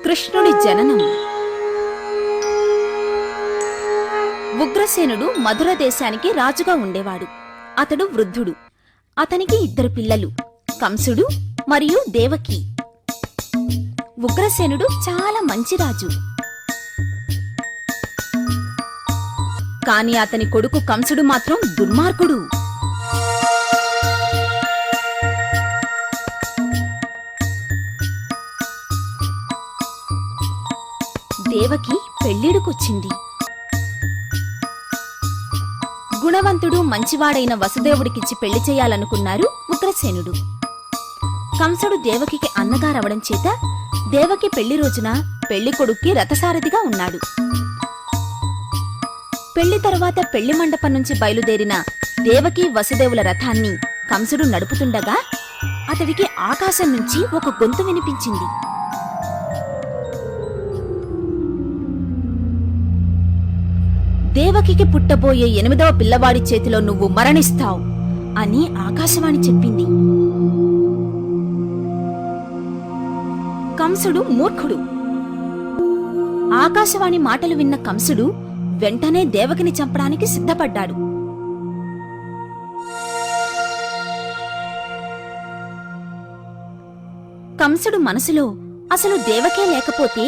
కృష్ణుడి జననం. ఉగ్రసేనుడు మధుర దేశానికి రాజుగా ఉండేవాడు. అతడు వృద్ధుడు. అతనికి 2 పిల్లలు, కంసుడు మరియు దేవకి. ఉగ్రసేనుడు చాలా మంచి రాజు. కాని అతని కొడుకు కంసుడు మాత్రం దుర్మార్గుడు. దేవకి పెళ్ళిడుకొచ్చింది. గుణవంతుడు మంచివాడైన వసుదేవుడికిచ్చి పెళ్లి చేయాలనుకున్నారు ఉగ్రసేనుడు. కంసుడు దేవకికి అన్నగారవడం చేత దేవకి పెళ్లి రోజున పెళ్లి కొడుక్కి రథసారథిగా ఉన్నాడు. పెళ్లి తరువాత పెళ్లి మండపం నుంచి బయలుదేరిన దేవకి వసుదేవుల రథాన్ని కంసుడు నడుపుతుండగా అతడికి ఆకాశం నుంచి ఒక గొంతు వినిపించింది. దేవకికి పుట్టబోయే 8వ పిల్లవాడి చేతిలో నువ్వు మరణిస్తావు అని ఆకాశవాణి చెప్పింది. కంసుడు మూర్ఖుడు. ఆకాశవాణి మాటలు విన్న కంసుడు వెంటనే దేవకిని చంపడానికి సిద్ధపడ్డాడు. కంసుడు మనసులో అసలు దేవకే లేకపోతే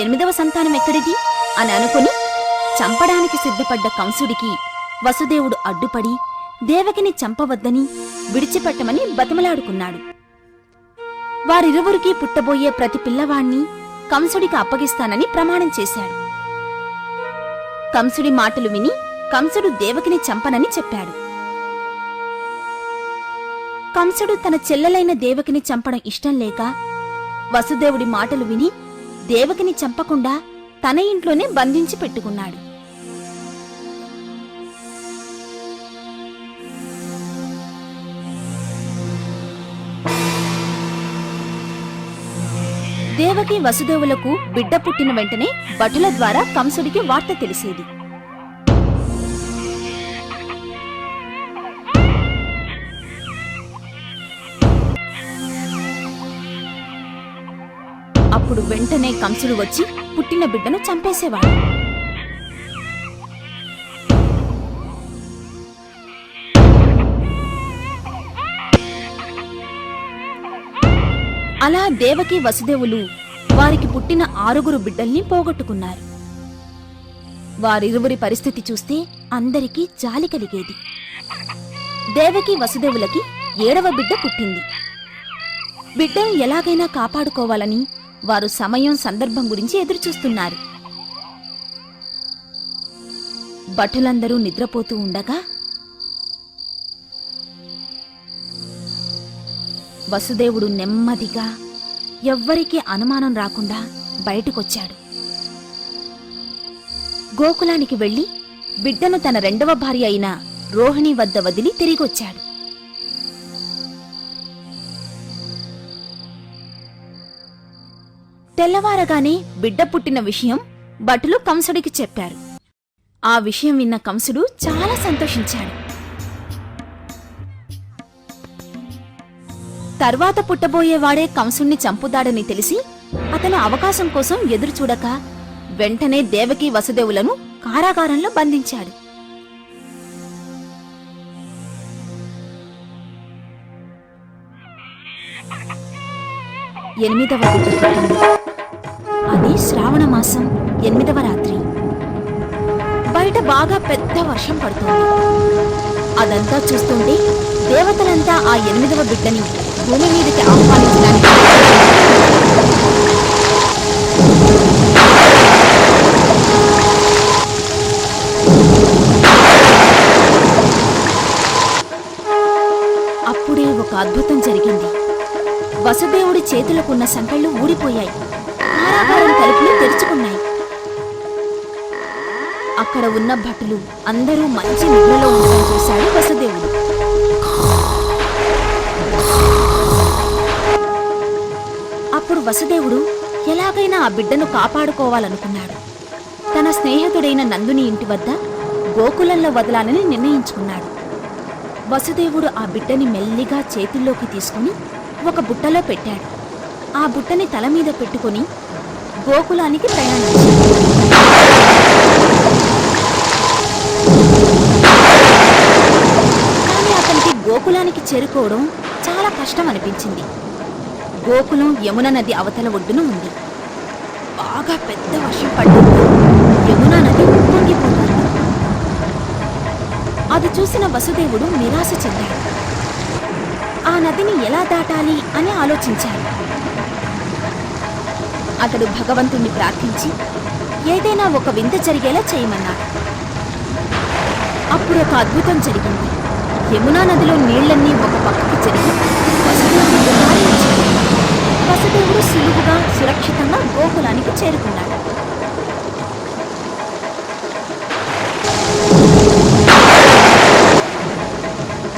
8వ సంతానం ఎక్కడిది అని అనుకుని చంపడానికి సిద్ధపడ్డ కంసుడికి వసుదేవుడు అడ్డుపడి దేవకిని చంపవద్దని విడిచిపెట్టమని బతిమలాడుకున్నాడు. వారిరువురికి పుట్టబోయే ప్రతి పిల్లవాణ్ణి కంసుడికి అప్పగిస్తానని ప్రమాణం చేశాడు. కంసుడి మాటలు విని కంసుడు దేవకిని చంపనని చెప్పాడు. కంసుడు తన చెల్లెలైన దేవకిని చంపడం ఇష్టం లేక వసుదేవుడి మాటలు విని దేవకిని చంపకుండా తన ఇంట్లోనే బంధించి పెట్టుకున్నాడు. దేవకి వసుదేవులకు బిడ్డ పుట్టిన వెంటనే భటుల ద్వారా కంసుడికి వార్త తెలిసేది. అప్పుడు వెంటనే కంసుడు వచ్చి పుట్టిన బిడ్డను చంపేసేవాడు. అలా దేవకి వసుదేవులు వారికి పుట్టిన 6 బిడ్డల్ని పోగొట్టుకున్నారు. వారిరువురి పరిస్థితి చూస్తే అందరికీ జాలి కలిగేది. దేవకి వసుదేవులకి 7వ బిడ్డ పుట్టింది. బిడ్డను ఎలాగైనా కాపాడుకోవాలని వారు సమయం సందర్భం గురించి ఎదురుచూస్తున్నారు. భటులందరూ నిద్రపోతూ ఉండగా వసుదేవుడు నెమ్మదిగా ఎవ్వరికీ అనుమానం రాకుండా బయటికొచ్చాడు. గోకులానికి వెళ్లి బిడ్డను తన 2వ భార్య అయిన రోహిణి వద్ద వదిలి తిరిగొచ్చాడు. తెల్లవారగానే బిడ్డ పుట్టిన విషయం భటులు కంసుడికి చెప్పారు. ఆ విషయం విన్న కంసుడు చాలా సంతోషించాడు. తర్వాత పుట్టబోయేవాడే కంసుణ్ణి చంపుతాడని తెలిసి అతను అవకాశం కోసం ఎదురుచూడక వెంటనే దేవకి వసుదేవులను కారాగారంలో బంధించాడు. ఎనిమిదవ బిడ్డ పుట్టింది. అది శ్రావణ మాసం 8వ రాత్రి. బయట బాగా పెద్ద వర్షం పడుతోంది. అదంతా చూస్తుంటే దేవతలంతా ఆ 8వ బిడ్డని భూమి మీదకి ఆహ్వానించడానికి అప్పుడే ఒక అద్భుతం జరిగింది. వసుదేవుడి చేతులకున్న సంకెళ్ళు ఊడిపోయాయి. కారాగారం తలుపులు తెరుచుకున్నాయి. అక్కడ ఉన్న భటులు అందరూ మంచి నిద్రలో ఉండడం చూశాడు వసుదేవుడు. అప్పుడు వసుదేవుడు ఎలాగైనా ఆ బిడ్డను కాపాడుకోవాలనుకున్నాడు. తన స్నేహితుడైన నందుని ఇంటి వద్ద గోకులంలో వదలాలని నిర్ణయించుకున్నాడు. వసుదేవుడు ఆ బిడ్డని మెల్లిగా చేతుల్లోకి తీసుకుని ఒక బుట్టలో పెట్టాడు. ఆ బుట్టని తల మీద పెట్టుకుని గోకులానికి ప్రయాణించాడు. కానీ అతనికి గోకులానికి చేరుకోవడం చాలా కష్టం అనిపించింది. గోకులం యమున నది అవతల ఒడ్డున ఉంది. బాగా పెద్ద వర్షం పడ్డంతో యమునా నది ఉప్పొంగిపోతుంది. అది చూసిన వసుదేవుడు నిరాశ చెందాడు. ఆ నదిని ఎలా దాటాలి అని ఆలోచించాడు. అతడు భగవంతుణ్ణి ప్రార్థించి ఏదైనా ఒక వింత జరిగేలా చేయమన్నాడు. అప్పుడు ఒక అద్భుతం జరిగింది. యమునా నదిలో నీళ్లన్నీ ఒక పక్కకి జరిగి వసుదేవుడు దారి వచ్చింది. వసుదేవుడు సులువుగా సురక్షితంగా గోకులానికి చేరుకున్నాడు.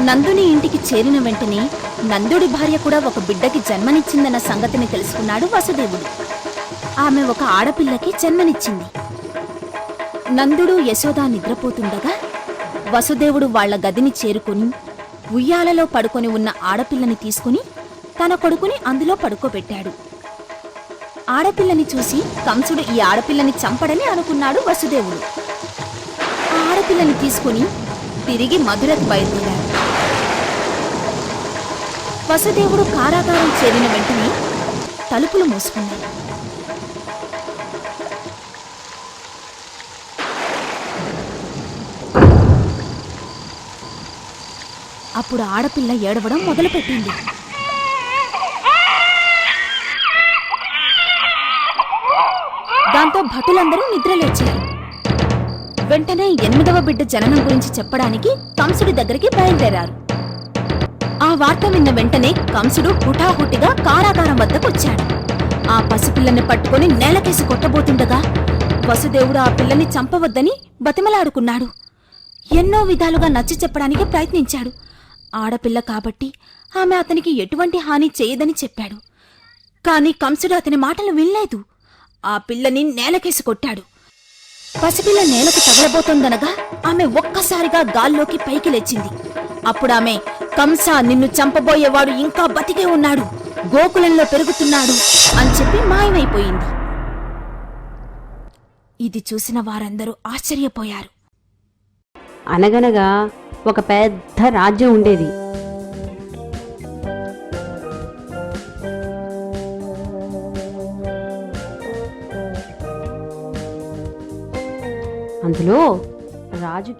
నందుని ఇంటికి చేరిన వెంటనే నందుడి భార్య కూడా ఒక బిడ్డకి జన్మనిచ్చిందన్న సంగతిని తెలుసుకున్నాడు వసుదేవుడు. ఆమె ఒక ఆడపిల్లకి జన్మనిచ్చింది. నందుడు యశోద నిద్రపోతుండగా వసుదేవుడు వాళ్ల గదిని చేరుకుని ఉయ్యాలలో పడుకొని ఉన్న ఆడపిల్లని తీసుకుని తన కొడుకుని అందులో పడుకోబెట్టాడు. ఆడపిల్లని చూసి కంసుడు ఈ ఆడపిల్లని చంపడని అనుకున్నాడు వసుదేవుడు. ఆ ఆడపిల్లని తీసుకుని తిరిగి మధురకు బయలుదేరాడు. వసుదేవుడు కారాగారం చేరిన వెంటనే తలుపులు మూసుకున్నాయి. అప్పుడు ఆడపిల్ల ఏడవడం మొదలుపెట్టింది. దాంతో భటులందరూ నిద్రలేచారు. వెంటనే 8వ బిడ్డ జననం గురించి చెప్పడానికి కంసుడి దగ్గరికి బయలుదేరారు. ఆ వార్త విన్న వెంటనే కంసుడు హుటాహుటిగా కారాగారం వద్దకొచ్చాడు. ఆ పసిపిల్లని పట్టుకుని నేలకేసి కొట్టబోతుండగా వసుదేవుడు ఆ పిల్లని చంపవద్దని బతిమలాడుకున్నాడు. ఎన్నో విధాలుగా నచ్చి చెప్పడానికి ప్రయత్నించాడు. ఆడపిల్ల కాబట్టి ఆమె అతనికి ఎటువంటి హాని చేయదని చెప్పాడు. కాని కంసుడు అతని మాటలు వినలేదు. ఆ పిల్లని నేలకేసి కొట్టాడు. పసిపిల్ల నేలకు తగలబోతోందనగా ఆమె ఒక్కసారిగా గాల్లోకి పైకి లేచింది. అప్పుడామె, కంస, నిన్ను చంపబోయేవాడు ఇంకా బతికే ఉన్నాడు, గోకులంలో పెరుగుతున్నాడు అని చెప్పి మాయమైపోయింది. ఇది చూసిన వారందరూ ఆశ్చర్యపోయారు. అనగనగా ఒక పెద్ద రాజ్యం ఉండేది. అందులో రాజుకి